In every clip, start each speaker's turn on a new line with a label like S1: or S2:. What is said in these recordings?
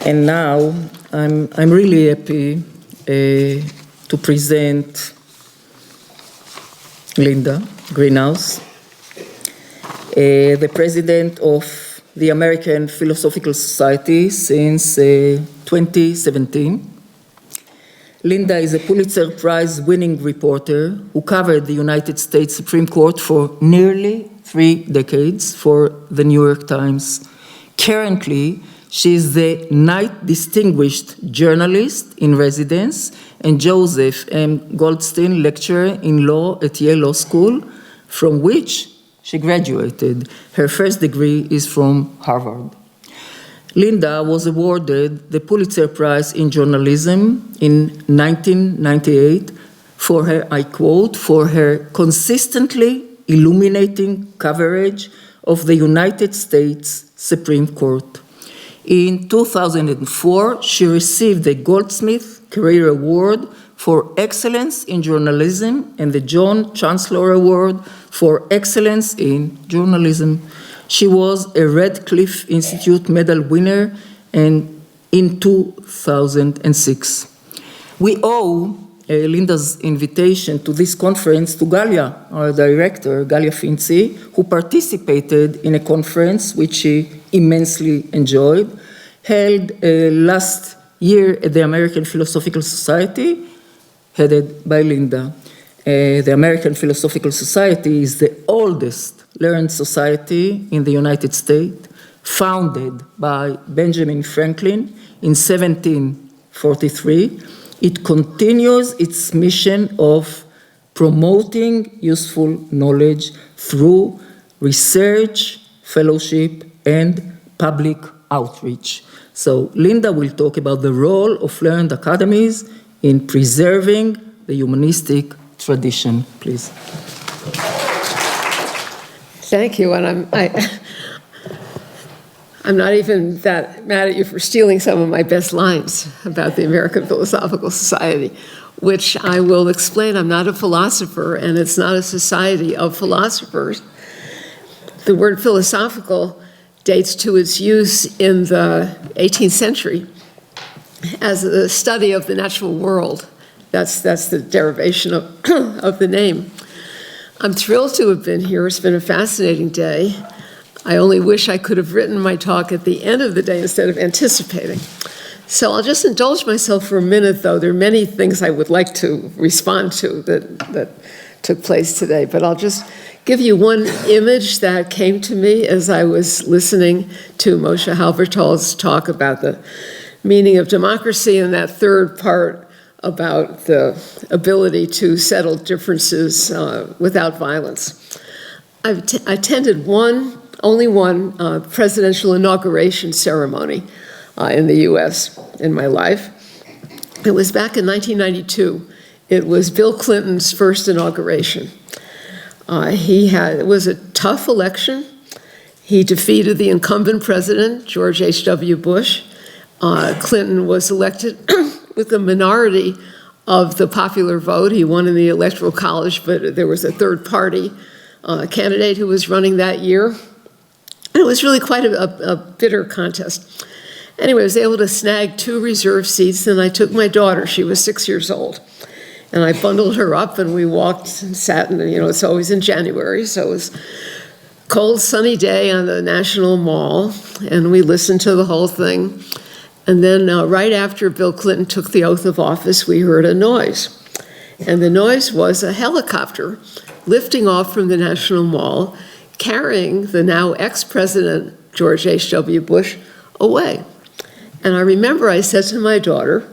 S1: And now I'm really happy to present Linda Greenhouse, the president of the American Philosophical Society since 2017. Linda is a Pulitzer Prize winning reporter who covered the United States Supreme Court for nearly 3 decades for the New York Times. Currently, she is the Knight Distinguished Journalist in Residence and Joseph M. Goldstein Lecturer in Law at Yale Law School, from which she graduated. Her first degree is from Harvard. Linda was awarded the Pulitzer Prize in Journalism in 1998 for her, I quote, for her consistently illuminating coverage of the United States Supreme Court. In 2004, she received the Goldsmith Career Award for Excellence in Journalism and the John Chancellor Award for Excellence in Journalism. She was a Radcliffe Institute Medal winner in 2006. We owe Linda's invitation to this conference to Galia, our director, Galia Finzi, who participated in a conference which she immensely enjoyed, held last year at the American Philosophical Society, headed by Linda. The American Philosophical Society is the oldest learned society in the United States, founded by Benjamin Franklin in 1743. It continues its mission of promoting useful knowledge through research, fellowship, and public outreach. So Linda will talk about the role of learned academies in preserving the humanistic tradition, please.
S2: Thank you, and I'm not even that mad at you for stealing some of my best lines about the American Philosophical Society, which I will explain. I'm not a philosopher, and it's not a society of philosophers. The word philosophical dates to its use in the 18th century as a study of the natural world. That's the derivation of the name. I'm thrilled to have been here. It's been a fascinating day. I only wish I could have written my talk at the end of the day instead of anticipating. So I'll just indulge myself for a minute, though. There are many things I would like to respond to that took place today, but I'll just give you one image that came to me as I was listening to Moshe Halbertal's talk about the meaning of democracy and that third part about the ability to settle differences without violence. I've attended only one presidential inauguration ceremony in the US in my life. It was back in 1992. It was Bill Clinton's first inauguration. It was a tough election. He defeated the incumbent president, George H.W. Bush. Clinton was elected with a minority of the popular vote. He won in the Electoral College, but there was a third party candidate who was running that year. And it was really quite a bitter contest. Anyway, I was able to snag 2 reserve seats, and I took my daughter. She was 6 years old. And I bundled her up, and we walked and sat, and it's always in January, so it was a cold, sunny day on the National Mall, and we listened to the whole thing. And then right after Bill Clinton took the oath of office, we heard a noise. And the noise was a helicopter lifting off from the National Mall, carrying the now ex-president, George H.W. Bush, away. And I remember I said to my daughter,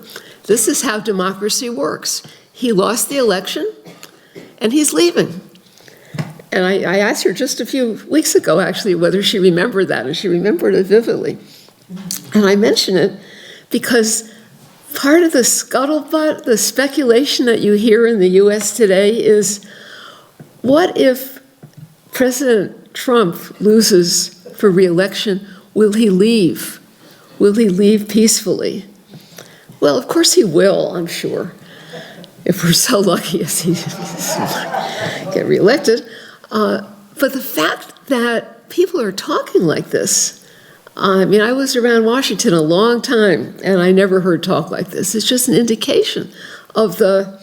S2: this is how democracy works. He lost the election, and he's leaving. And I asked her just a few weeks ago, actually, whether she remembered that, and she remembered it vividly. And I mention it because part of the scuttlebutt, the speculation that you hear in the US today is, what if President Trump loses for re-election? Will he leave? Will he leave peacefully? Well, of course he will, I'm sure, if we're so lucky as he get re-elected. But the fact that people are talking like this I mean, I was around Washington a long time, and I never heard talk like this. It's just an indication of the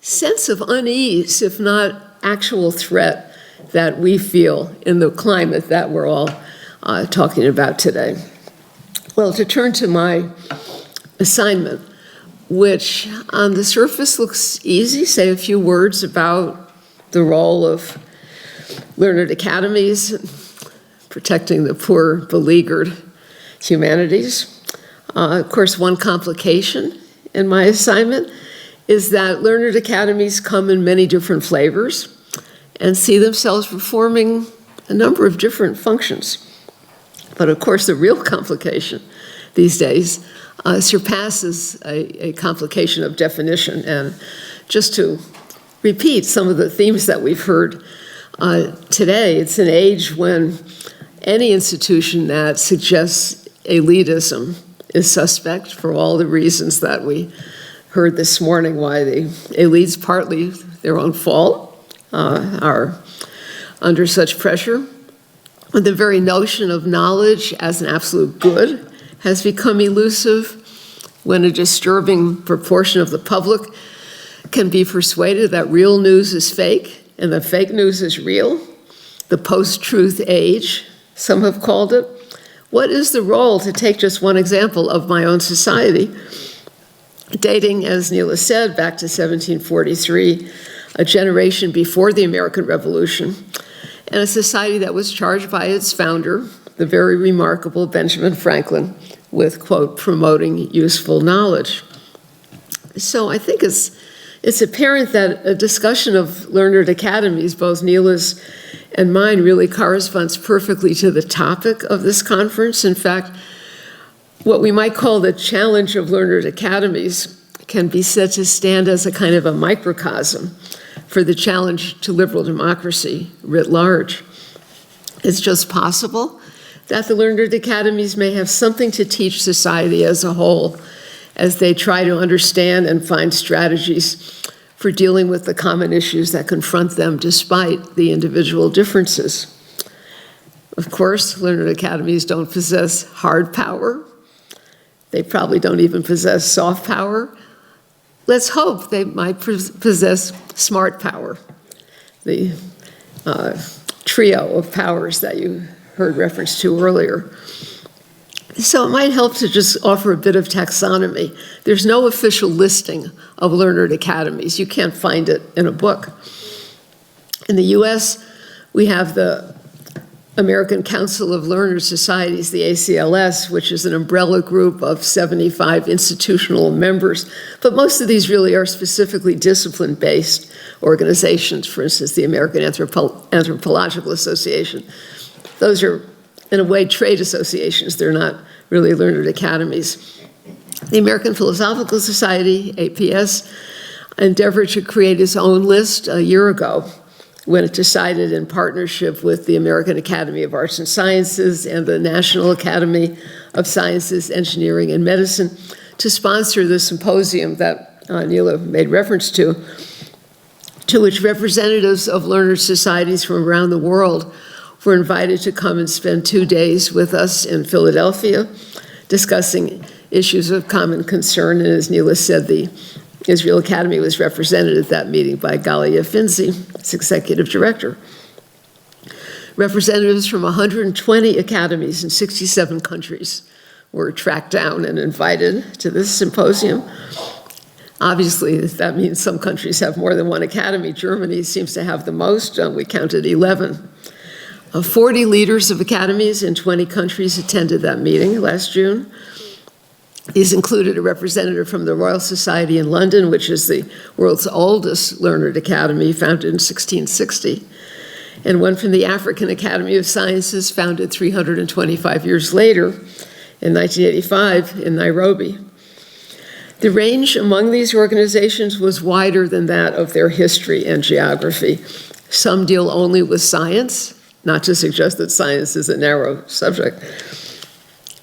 S2: sense of unease, if not actual threat, that we feel in the climate that we're all talking about today. Well, to turn to my assignment, which on the surface looks easy, say a few words about the role of learned academies, protecting the poor, beleaguered humanities. Of course, one complication in my assignment is that learned academies come in many different flavors and see themselves performing a number of different functions. But of course, the real complication these days surpasses a complication of definition. And just to repeat some of the themes that we've heard today, it's an age when any institution that suggests elitism is suspect for all the reasons that we heard this morning, why the elites, partly their own fault, are under such pressure. When the very notion of knowledge as an absolute good has become elusive, when a disturbing proportion of the public can be persuaded that real news is fake and that fake news is real, the post-truth age, some have called it. What is the role, to take just one example of my own society, dating, as Nili said, back to 1743, a generation before the American Revolution, and a society that was charged by its founder, the very remarkable Benjamin Franklin, with, quote, promoting useful knowledge. So I think it's apparent that a discussion of learned academies, both Nili's and mine, really corresponds perfectly to the topic of this conference. In fact, what we might call the challenge of learned academies can be said to stand as a kind of a microcosm for the challenge to liberal democracy writ large. It's just possible that the learned academies may have something to teach society as a whole as they try to understand and find strategies for dealing with the common issues that confront them despite the individual differences. Of course, learned academies don't possess hard power. They probably don't even possess soft power. Let's hope they might possess smart power, the trio of powers that you heard reference to earlier. So it might help to just offer a bit of taxonomy. There's no official listing of learned academies. You can't find it in a book. In the US, we have the American Council of Learned Societies, the ACLS, which is an umbrella group of 75 institutional members. But most of these really are specifically discipline-based organizations. For instance, the American Anthropological Association. Those are, in a way, trade associations. They're not really learned academies. The American Philosophical Society, APS, endeavored to create its own list a year ago when it decided, in partnership with the American Academy of Arts and Sciences and the National Academy of Sciences, Engineering, and Medicine, to sponsor the symposium that Nili made reference to which representatives of learned societies from around the world were invited to come and spend 2 days with us in Philadelphia, discussing issues of common concern. And as Nili said, the Israel Academy was represented at that meeting by Galia Finzi, its executive director. Representatives from 120 academies in 67 countries were tracked down and invited to this symposium. Obviously, that means some countries have more than one academy. Germany seems to have the most. We counted 11. 40 leaders of academies in 20 countries attended that meeting last June. These included a representative from the Royal Society in London, which is the world's oldest learned academy, founded in 1660, and one from the African Academy of Sciences, founded 325 years later in 1985 in Nairobi. The range among these organizations was wider than that of their history and geography. Some deal only with science, not to suggest that science is a narrow subject.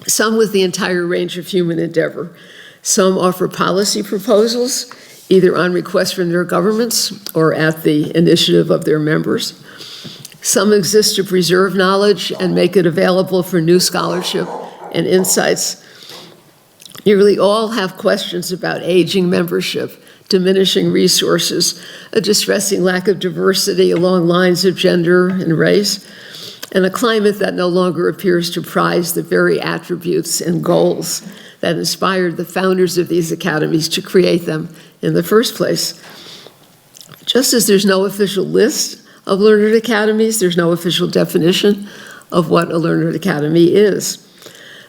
S2: Some with the entire range of human endeavor. Some offer policy proposals, either on request from their governments or at the initiative of their members. Some exist to preserve knowledge and make it available for new scholarship and insights. Nearly all have questions about aging membership, diminishing resources, a distressing lack of diversity along lines of gender and race, and a climate that no longer appears to prize the very attributes and goals that inspired the founders of these academies to create them in the first place. Just as there's no official list of learned academies, there's no official definition of what a learned academy is.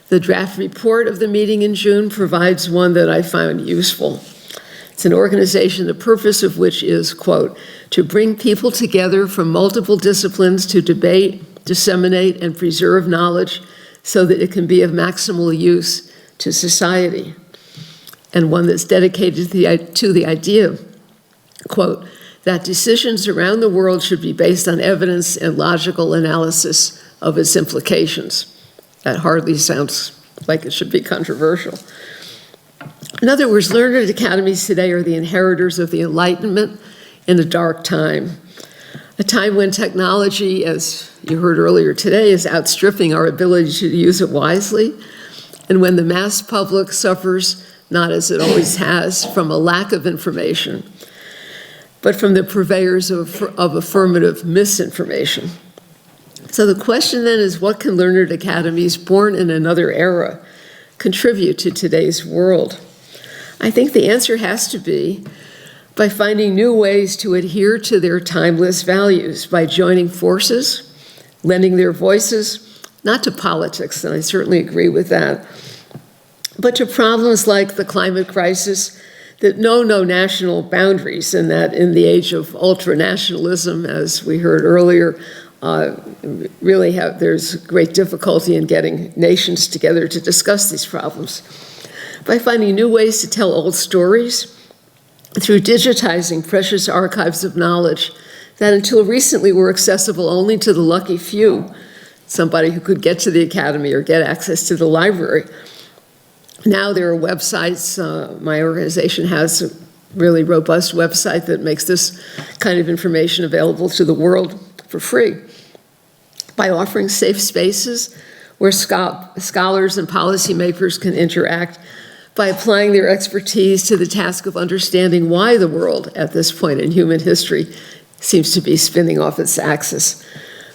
S2: The draft report of the meeting in June provides one that I found useful. It's an organization, the purpose of which is, quote, to bring people together from multiple disciplines to debate, disseminate, and preserve knowledge so that it can be of maximal use to society. And one that's dedicated to the idea, quote, that decisions around the world should be based on evidence and logical analysis of its implications. That hardly sounds like it should be controversial. In other words, learned academies today are the inheritors of the Enlightenment in a dark time, a time when technology, as you heard earlier today, is outstripping our ability to use it wisely, and when the mass public suffers, not as it always has, from a lack of information, but from the purveyors of affirmative misinformation. So the question then is, what can learned academies born in another era contribute to today's world? I think the answer has to be by finding new ways to adhere to their timeless values, by joining forces, lending their voices, not to politics, and I certainly agree with that, but to problems like the climate crisis that know no national boundaries, and that in the age of ultranationalism, as we heard earlier, there's great difficulty in getting nations together to discuss these problems. By finding new ways to tell old stories, through digitizing precious archives of knowledge that until recently were accessible only to the lucky few, somebody who could get to the academy or get access to the library. Now there are websites. My organization has a really robust website that makes this kind of information available to the world for free. By offering safe spaces where scholars and policymakers can interact, by applying their expertise to the task of understanding why the world at this point in human history seems to be spinning off its axis.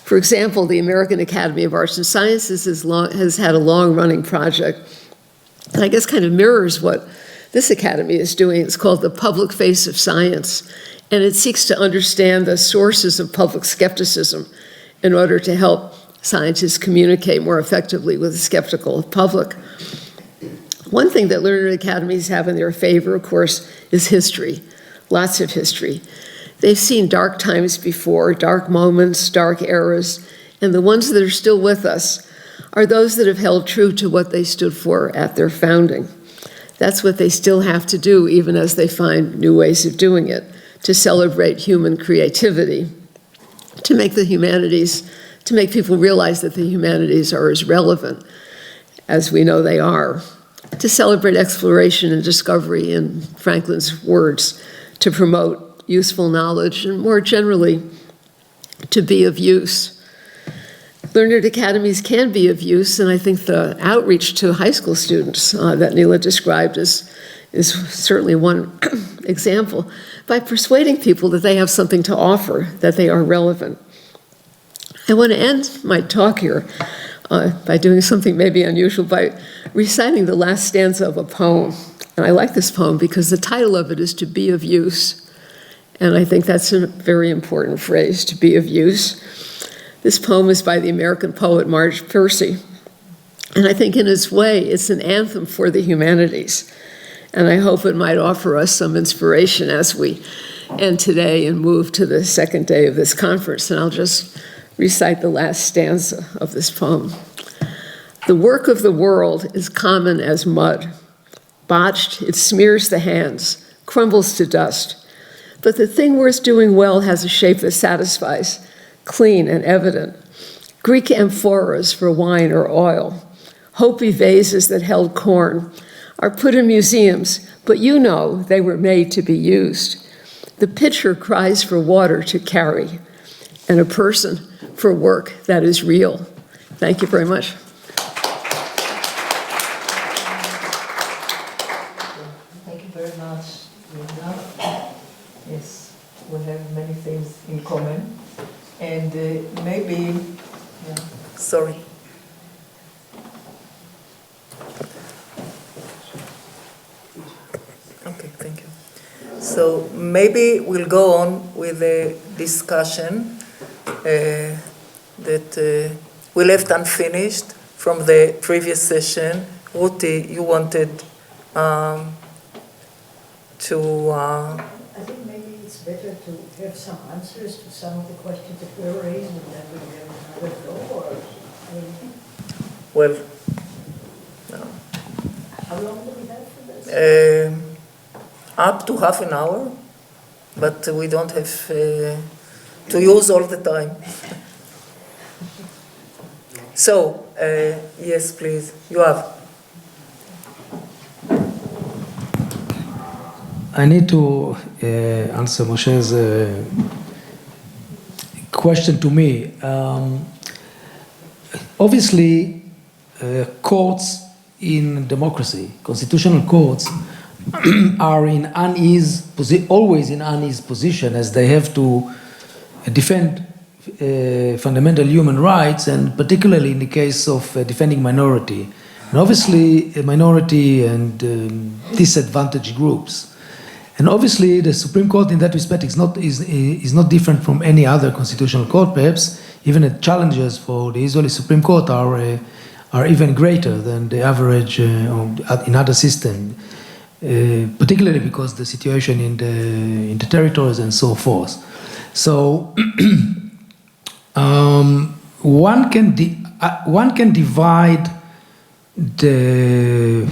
S2: For example, the American Academy of Arts and Sciences has had a long-running project that I guess kind of mirrors what this academy is doing. It's called The Public Face of Science, and it seeks to understand the sources of public skepticism in order to help scientists communicate more effectively with the skeptical public. One thing that learned academies have in their favor, of course, is history, lots of history. They've seen dark times before, dark moments, dark eras, and the ones that are still with us are those that have held true to what they stood for at their founding. That's what they still have to do, even as they find new ways of doing it, to celebrate human creativity, to make the humanities, to make people realize that the humanities are as relevant as we know they are, to celebrate exploration and discovery, in Franklin's words, to promote useful knowledge, and more generally, to be of use. Learned academies can be of use, and I think the outreach to high school students that Nili described is certainly one example, by persuading people that they have something to offer, that they are relevant. I want to end my talk here by doing something maybe unusual, by reciting the last stanza of a poem. And I like this poem because the title of it is To Be of Use. And I think that's a very important phrase, to be of use. This poem is by the American poet Marge Percy. And I think in its way, it's an anthem for the humanities. And I hope it might offer us some inspiration as we end today and move to the second day of this conference. And I'll just recite the last stanza of this poem. The work of the world is common as mud. Botched, it smears the hands, crumbles to dust. But the thing worth doing well has a shape that satisfies, clean and evident. Greek amphoras for wine or oil, Hopi vases that held corn, are put in museums, but you know they were made to be used. The pitcher cries for water to carry, and a person for work that is real. Thank you very much.
S1: sorry. Okay, thank you. So maybe we'll go on with the discussion that we left unfinished from the previous session. Ruth, you wanted to...
S3: I think maybe it's better to have some answers to some of the questions that were raised, and then we have another go, or anything.
S1: Well, no.
S3: How long do we have for this?
S1: Up to half an hour, but we don't have to use all the time. So, yes, please, you have.
S4: I need to answer Moshe's question to me. Obviously, courts in democracy, constitutional courts, are in always in unease position, as they have to defend fundamental human rights, and particularly in the case of defending minority. And obviously, a minority and disadvantaged groups. And obviously, the Supreme Court in that respect is not different from any other constitutional court. Perhaps even the challenges for the Israeli Supreme Court are even greater than the average in other systems, particularly because the situation in the territories and so forth. So one can divide the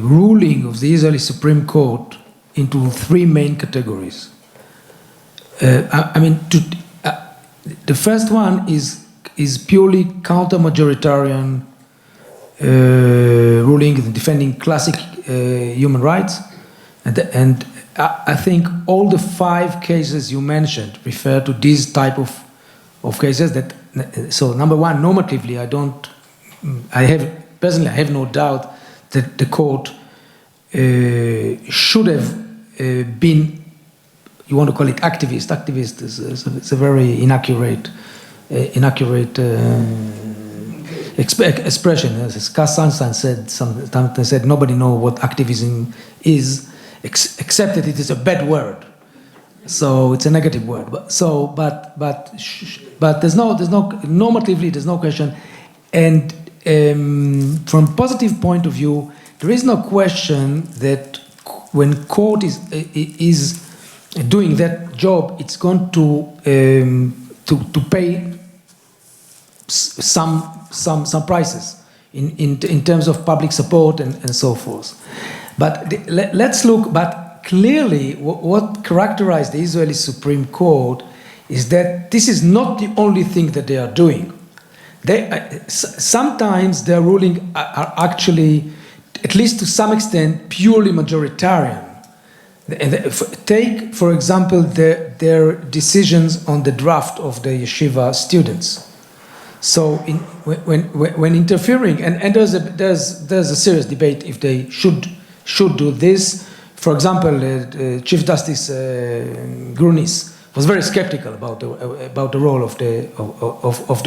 S4: ruling of the Israeli Supreme Court into three main categories. The first one is purely counter-majoritarian ruling defending classic human rights, and I think all the 5 cases you mentioned refer to this type of cases. So number one, normatively, I have no doubt that the court should have been, you want to call it activist. Activist is a very inaccurate expression. As Cass Sunstein said, nobody knows what activism is, except that it is a bad word. So it's a negative word. But there's no normatively, there's no question. And from a positive point of view, there is no question that when court is doing that job, it's going to pay some prices in terms of public support and so forth. But let's look. But clearly, what characterized the Israeli Supreme Court is that this is not the only thing that they are doing. Sometimes their ruling are actually, at least to some extent, purely majoritarian. Take, for example, their decisions on the draft of the yeshiva students. So when interfering, and there's a serious debate if they should do this. For example, Chief Justice Grunis was very skeptical about the role of the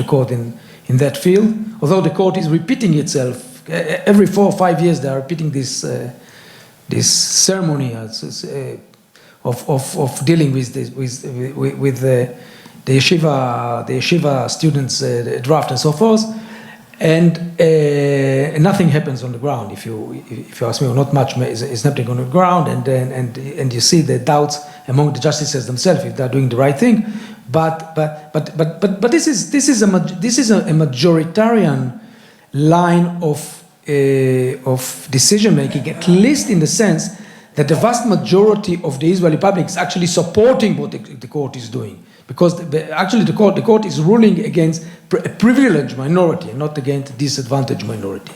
S4: court in that field. Although the court is repeating itself every 4 or 5 years, they are repeating this ceremony of dealing with the yeshiva students' draft and so forth, and nothing happens on the ground. If you ask me, not much is happening on the ground, and you see the doubts among the justices themselves if they are doing the right thing. But this is a majoritarian line of decision making, at least in the sense that the vast majority of the Israeli public is actually supporting what the court is doing, because actually the court is ruling against a privileged minority and not against a disadvantaged minority.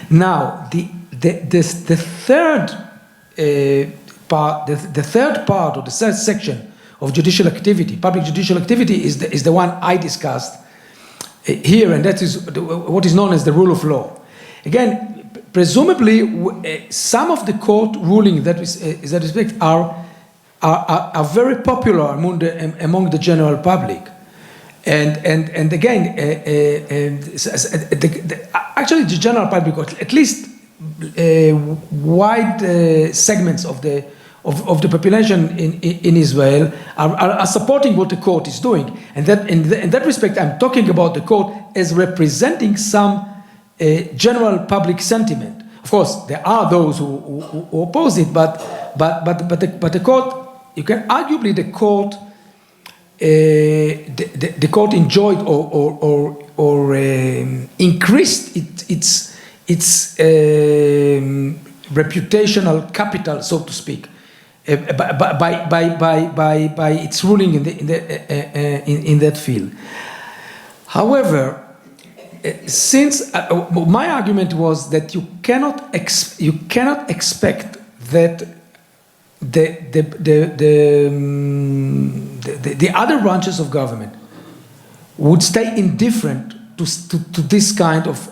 S4: Now the third part, the third part or the third section of judicial activity, public judicial activity, is the one I discussed here, and that is what is known as the rule of law. Again, presumably, some of the court rulings that respect are very popular among the general public, And again, actually the general public, or at least wide segments of the population in Israel are supporting what the court is doing. And that in that respect, I'm talking about the court as representing some general public sentiment. Of course, there are those who oppose it, but the court, you can arguably the court enjoyed or increased its reputational capital, so to speak, by its ruling in that field. However, since my argument was that you cannot expect that the other branches of government would stay indifferent to this kind of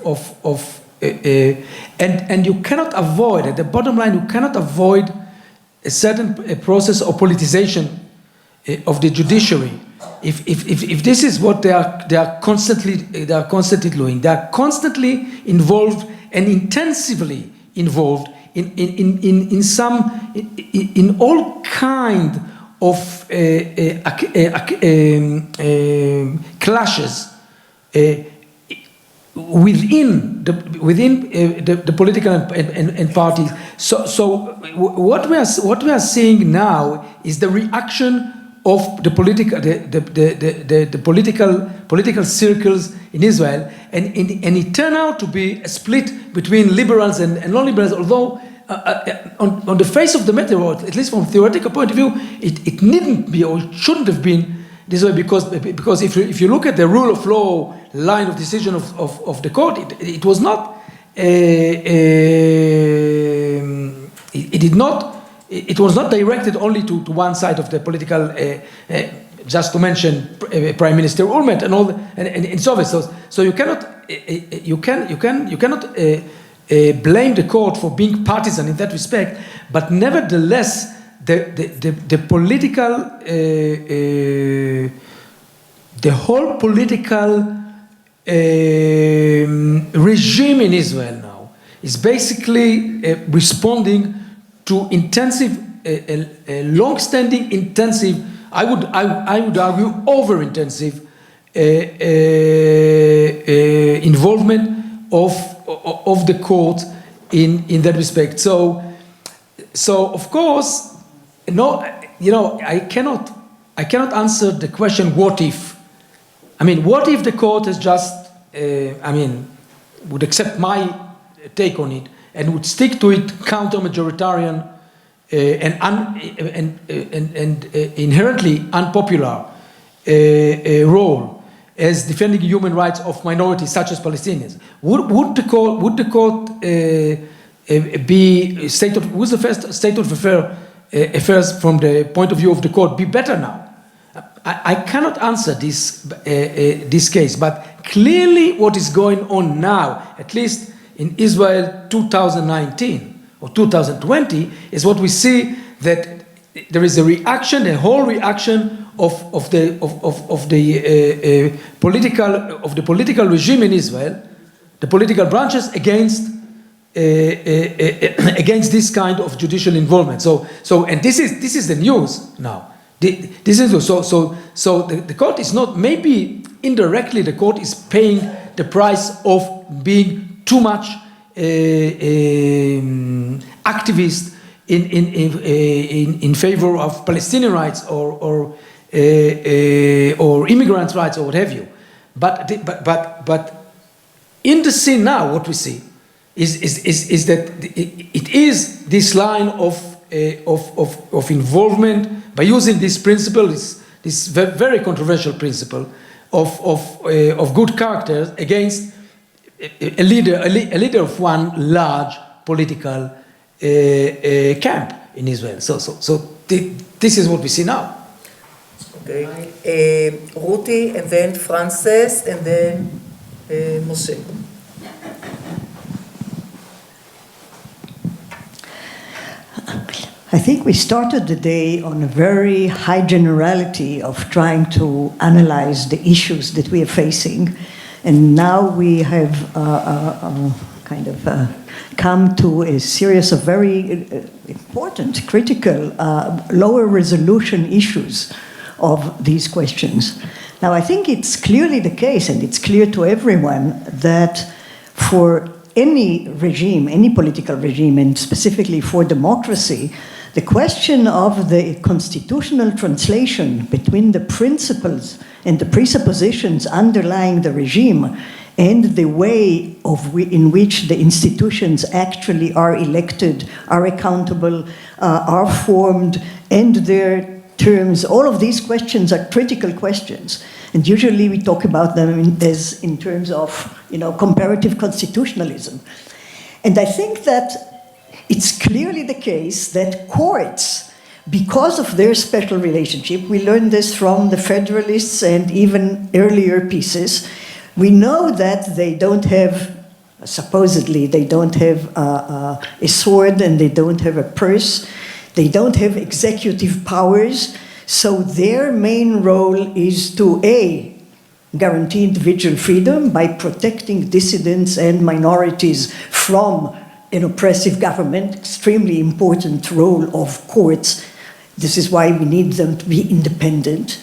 S4: and you cannot avoid, at the bottom line, you cannot avoid a certain process of politicization of the judiciary. If this is what they are constantly doing, they are constantly involved and intensively involved in all kind of clashes within the political and parties. So what we are seeing now is the reaction of the political circles in Israel, and it turned out to be a split between liberals and non-liberals. Although on the face of the matter, or at least from a theoretical point of view, it needn't be or shouldn't have been this way, because if you look at the rule of law line of decision of the court, it was not it was not directed only to one side of the political, just to mention Prime Minister Ulmet and all, and so on. So you cannot blame the court for being partisan in that respect, but nevertheless, the political, the whole political regime in Israel now is basically responding to intensive, long-standing, intensive, I would argue, over-intensive involvement of the court in that respect. So of course, I cannot answer the question, what if? I mean, what if the court has just, would accept my take on it and would stick to it counter-majoritarian and inherently unpopular role as defending human rights of minorities such as Palestinians? Would the court be state of, who's the first state of affairs from the point of view of the court be better now? I cannot answer this case, but clearly what is going on now, at least in Israel 2019 or 2020, is what we see, that there is a reaction, a whole reaction of the political regime in Israel, the political branches against this kind of judicial involvement. So and this is the news now. This is so the court is not, maybe indirectly the court is paying the price of being too much activist in favor of Palestinian rights or immigrants' rights or what have you. But in the scene now, what we see is that it is this line of involvement by using this principle, this very controversial principle of good character against a leader of one large political camp in Israel. So this is what we see now.
S1: Okay, Ruthie, and then Français, and then Moshe.
S3: I think we started the day on a very high generality of trying to analyze the issues that we are facing. And now we have come to a series of very important, critical, lower resolution issues of these questions. Now, I think it's clearly the case, and it's clear to everyone, that for any regime, any political regime, and specifically for democracy, the question of the constitutional translation between the principles and the presuppositions underlying the regime and the way in which the institutions actually are elected, are accountable, are formed, and their terms, all of these questions are critical questions. And usually we talk about them in terms of, comparative constitutionalism. And I think that it's clearly the case that courts, because of their special relationship, we learned this from the Federalists and even earlier pieces, we know that they don't have, supposedly, they don't have a sword and they don't have a purse, they don't have executive powers, so their main role is to, A, guarantee individual freedom by protecting dissidents and minorities from an oppressive government, extremely important role of courts. This is why we need them to be independent.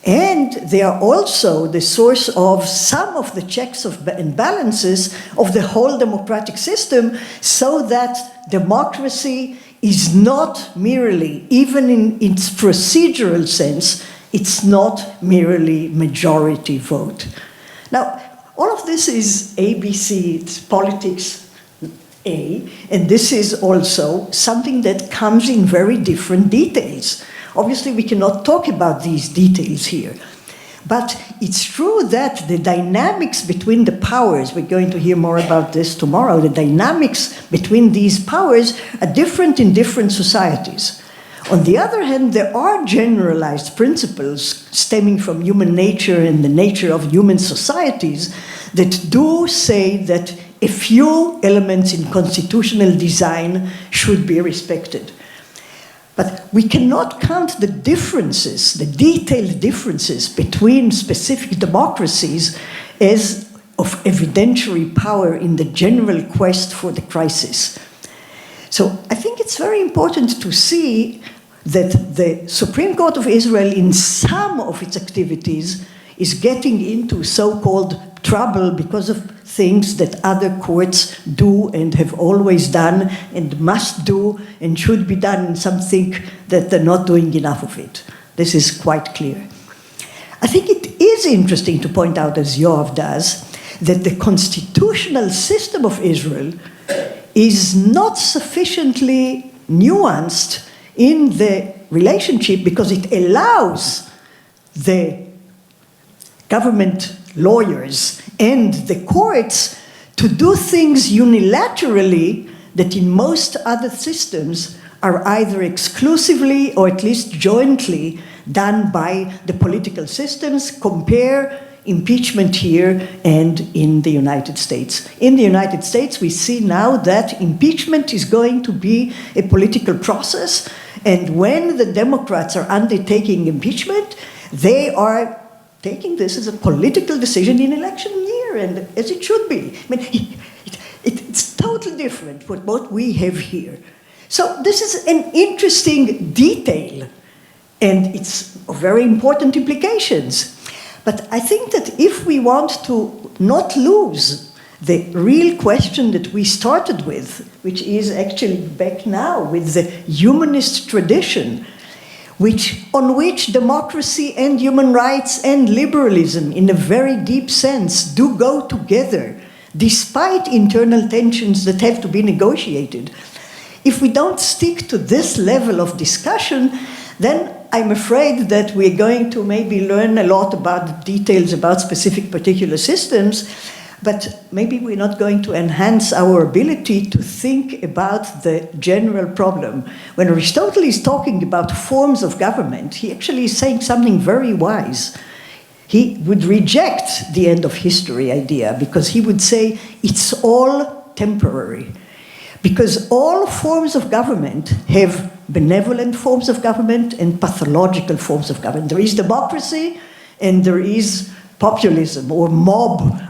S3: And they are also the source of some of the checks and balances of the whole democratic system, so that democracy is not merely, even in its procedural sense, it's not merely majority vote. Now, all of this is ABC, it's politics A, and this is also something that comes in very different details. Obviously, we cannot talk about these details here, but it's true that the dynamics between the powers, we're going to hear more about this tomorrow, the dynamics between these powers are different in different societies. On the other hand, there are generalized principles stemming from human nature and the nature of human societies that do say that a few elements in constitutional design should be respected. But we cannot count the differences, the detailed differences between specific democracies as of evidentiary power in the general quest for the crisis. So I think it's very important to see that the Supreme Court of Israel, in some of its activities, is getting into so-called trouble because of things that other courts do and have always done and must do and should be done, and some think that they're not doing enough of it. This is quite clear. I think it is interesting to point out, as Yoav does, that the constitutional system of Israel is not sufficiently nuanced in the relationship because it allows the government lawyers and the courts to do things unilaterally that in most other systems are either exclusively or at least jointly done by the political systems. Compare impeachment here and in the United States. In the United States, we see now that impeachment is going to be a political process, and when the Democrats are undertaking impeachment, they are taking this as a political decision in election year, and as it should be. I mean, it's totally different from what we have here. So this is an interesting detail, and it's of very important implications. But I think that if we want to not lose the real question that we started with, which is actually back now with the humanist tradition, on which democracy and human rights and liberalism in a very deep sense do go together, despite internal tensions that have to be negotiated. If we don't stick to this level of discussion, then I'm afraid that we're going to maybe learn a lot about the details about specific particular systems, but maybe we're not going to enhance our ability to think about the general problem. When Aristotle is talking about forms of government, he actually is saying something very wise. He would reject the end of history idea because he would say it's all temporary. Because all forms of government have benevolent forms of government and pathological forms of government. There is democracy and there is populism or mob.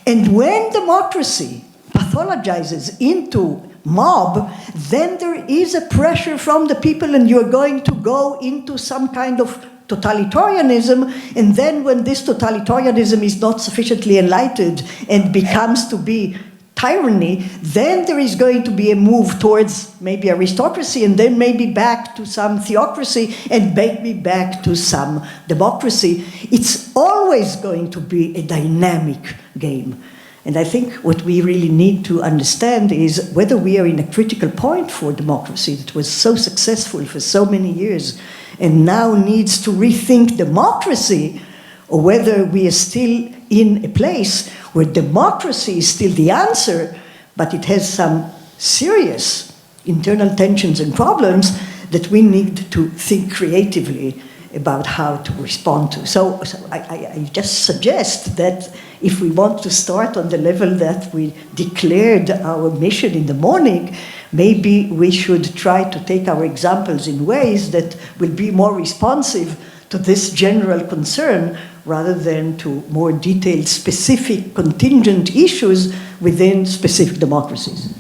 S3: And when democracy pathologizes into mob, then there is a pressure from the people and you're going to go into some kind of totalitarianism, and then when this totalitarianism is not sufficiently enlightened and becomes to be tyranny, then there is going to be a move towards maybe aristocracy and then maybe back to some theocracy and maybe back to some democracy. It's always going to be a dynamic game. And I think what we really need to understand is whether we are in a critical point for democracy that was so successful for so many years and now needs to rethink democracy, or whether we are still in a place where democracy is still the answer, but it has some serious internal tensions and problems that we need to think creatively about how to respond to. So I just suggest that if we want to start on the level that we declared our mission in the morning, maybe we should try to take our examples in ways that will be more responsive to this general concern rather than to more detailed, specific, contingent issues within specific democracies.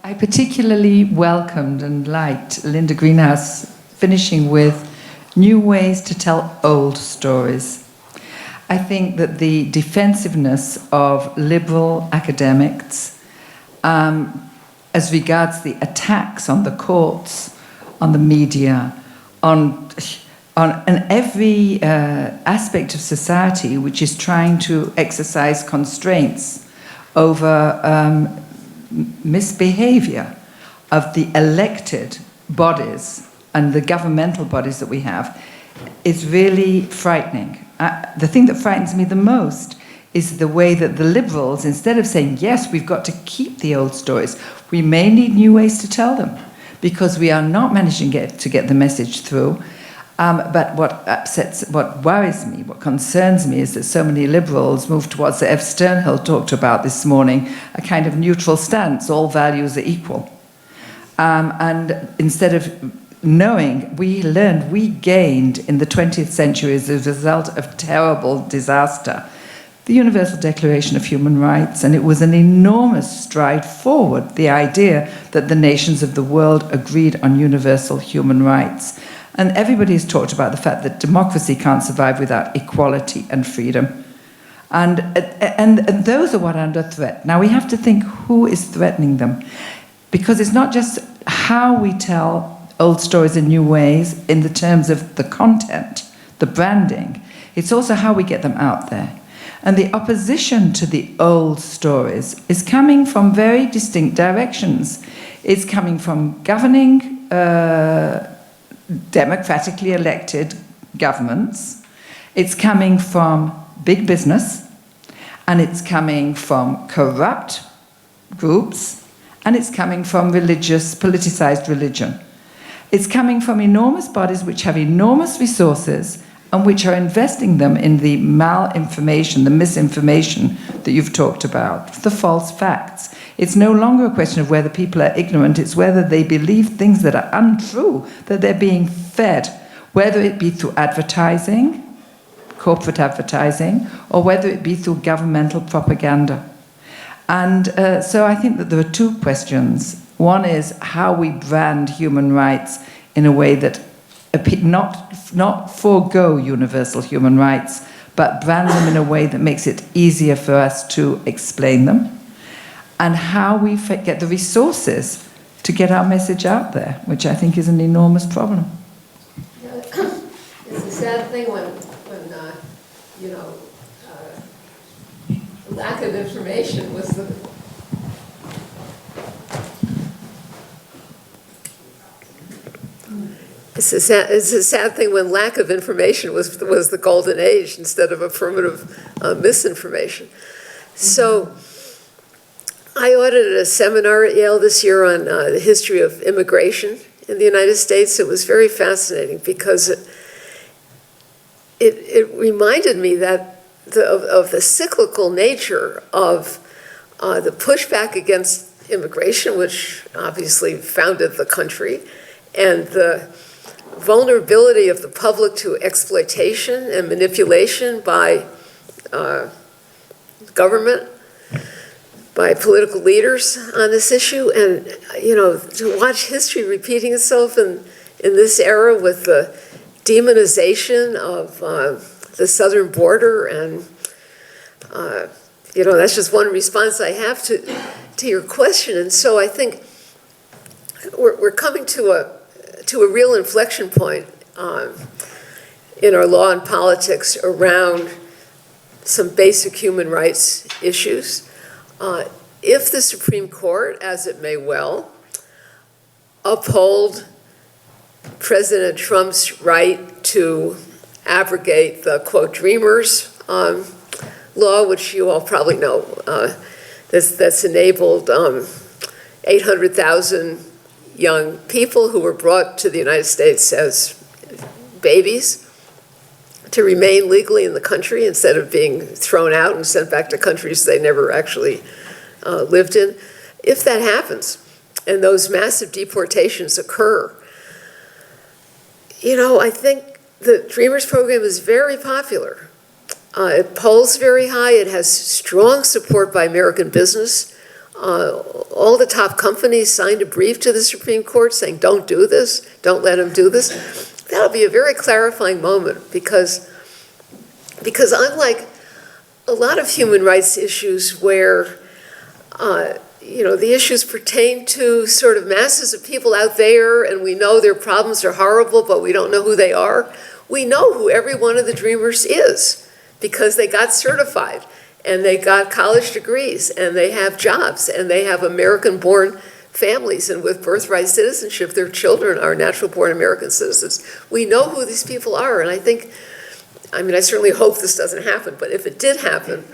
S5: I particularly welcomed and liked Linda Greenhouse finishing with new ways to tell old stories. I think that the defensiveness of liberal academics as regards the attacks on the courts, on the media, on every aspect of society which is trying to exercise constraints over misbehavior of the elected bodies and the governmental bodies that we have is really frightening. The thing that frightens me the most is the way that the liberals, instead of saying, yes, we've got to keep the old stories, we may need new ways to tell them because we are not managing to get the message through. But what worries me, what concerns me is that so many liberals move towards, as Sternhell talked about this morning, a kind of neutral stance, all values are equal. And instead of knowing, we gained in the 20th century as a result of terrible disaster, the Universal Declaration of Human Rights, and it was an enormous stride forward, the idea that the nations of the world agreed on universal human rights. And everybody has talked about the fact that democracy can't survive without equality and freedom. And those are what are under threat. Now we have to think who is threatening them, because it's not just how we tell old stories in new ways in the terms of the content, the branding. It's also how we get them out there. And the opposition to the old stories is coming from very distinct directions. It's coming from governing democratically elected governments. It's coming from big business, and it's coming from corrupt groups, and it's coming from politicized religion. It's coming from enormous bodies which have enormous resources and which are investing them in the malinformation, the misinformation that you've talked about, the false facts. It's no longer a question of whether people are ignorant, it's whether they believe things that are untrue, that they're being fed, whether it be through advertising, corporate advertising, or whether it be through governmental propaganda. And so I think that there are two questions. One is how we brand human rights in a way that not forego universal human rights, but brand them in a way that makes it easier for us to explain them, and how we get the resources to get our message out there, which I think is an enormous problem.
S2: It's a sad thing when lack of information was the It's a sad thing when lack of information was the golden age instead of affirmative misinformation. So I audited a seminar at Yale this year on the history of immigration in the United States. It was very fascinating because it reminded me that of the cyclical nature of the pushback against immigration, which obviously founded the country, and the vulnerability of the public to exploitation and manipulation by government, by political leaders on this issue. And, to watch history repeating itself in this era with the demonization of the southern border, and, that's just one response I have to your question. And so I think we're coming to a real inflection point in our law and politics around some basic human rights issues. If the Supreme Court, as it may well, uphold President Trump's right to abrogate the, quote, Dreamers law, which you all probably know, that's enabled 800,000 young people who were brought to the United States as babies to remain legally in the country instead of being thrown out and sent back to countries they never actually lived in. If that happens and those massive deportations occur, I think the Dreamers program is very popular. It polls very high. It has strong support by American business. All the top companies signed a brief to the Supreme Court saying, don't do this, don't let them do this. That'll be a very clarifying moment because unlike a lot of human rights issues where, the issues pertain to sort of masses of people out there and we know their problems are horrible, but we don't know who they are. We know who every one of the Dreamers is because they got certified and they got college degrees and they have jobs and they have American-born families, and with birthright citizenship, their children are natural-born American citizens. We know who these people are, and I certainly hope this doesn't happen, but if it did happen,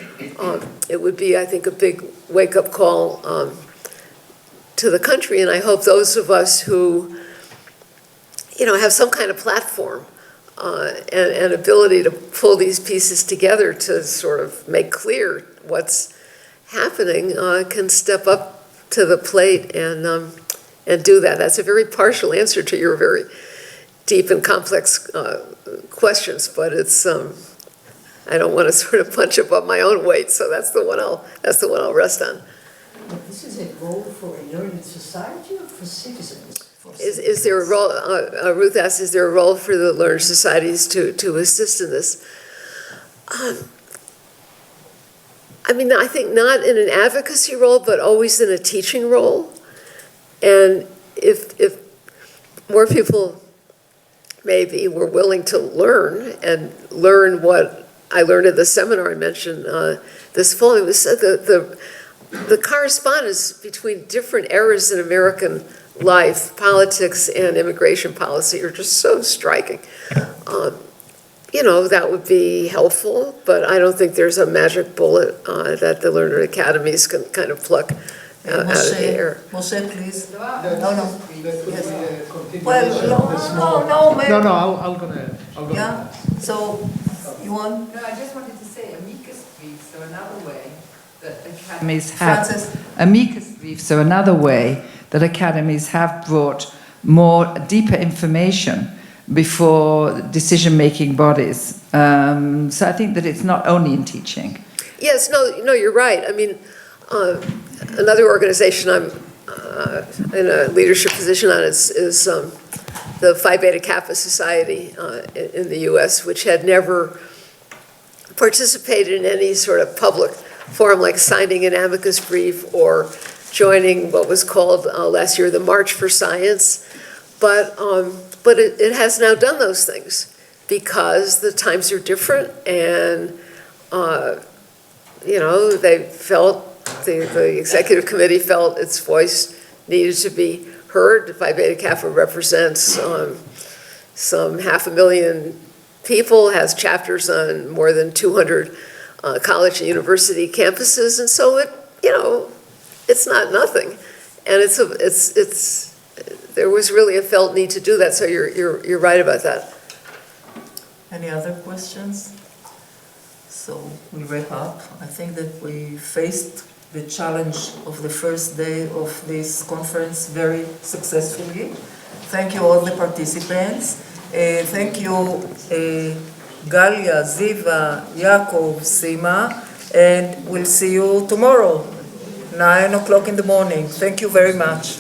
S2: it would be, I think, a big wake-up call to the country, and I hope those of us who, have some kind of platform and ability to pull these pieces together to sort of make clear what's happening can step up to the plate and do that. That's a very partial answer to your very deep and complex questions, but it's I don't want to sort of punch above my own weight, so that's the one I'll rest on.
S3: But this is a role for a learned society or for citizens?
S2: Is there a role? Ruth asks, is there a role for the learned societies to assist in this? I think not in an advocacy role, but always in a teaching role. And if more people maybe were willing to learn what I learned at the seminar I mentioned this fall, it was the correspondence between different eras in American life, politics, and immigration policy are just so striking. That would be helpful, but I don't think there's a magic bullet that the learner academies can kind of pluck out of the air.
S1: Moshe, please.
S6: No.
S1: I'll go.
S6: Yeah,
S1: so you want?
S5: No, I just wanted to say amicus briefs are another way that academies have.
S1: Français.
S5: Amicus briefs are another way that academies have brought more deeper information before decision-making bodies. So I think that it's not only in teaching.
S2: Yes, no, you're right. Another organization I'm in a leadership position on is the Phi Beta Kappa Society in the U.S., which had never participated in any sort of public forum like signing an amicus brief or joining what was called last year the March for Science. But it has now done those things because the times are different, and they felt the executive committee felt its voice needed to be heard. Phi Beta Kappa represents some 500,000 people, has chapters on more than 200 college and university campuses, and so it's not nothing, and there was really a felt need to do that. So you're right about that.
S1: Any other questions? So we wrap up. I think that we faced the challenge of the first day of this conference very successfully. Thank you all the participants. Thank you Galia, Ziva, Yaakov, Sima, and we'll see you tomorrow, 9 o'clock in the morning. Thank you very much.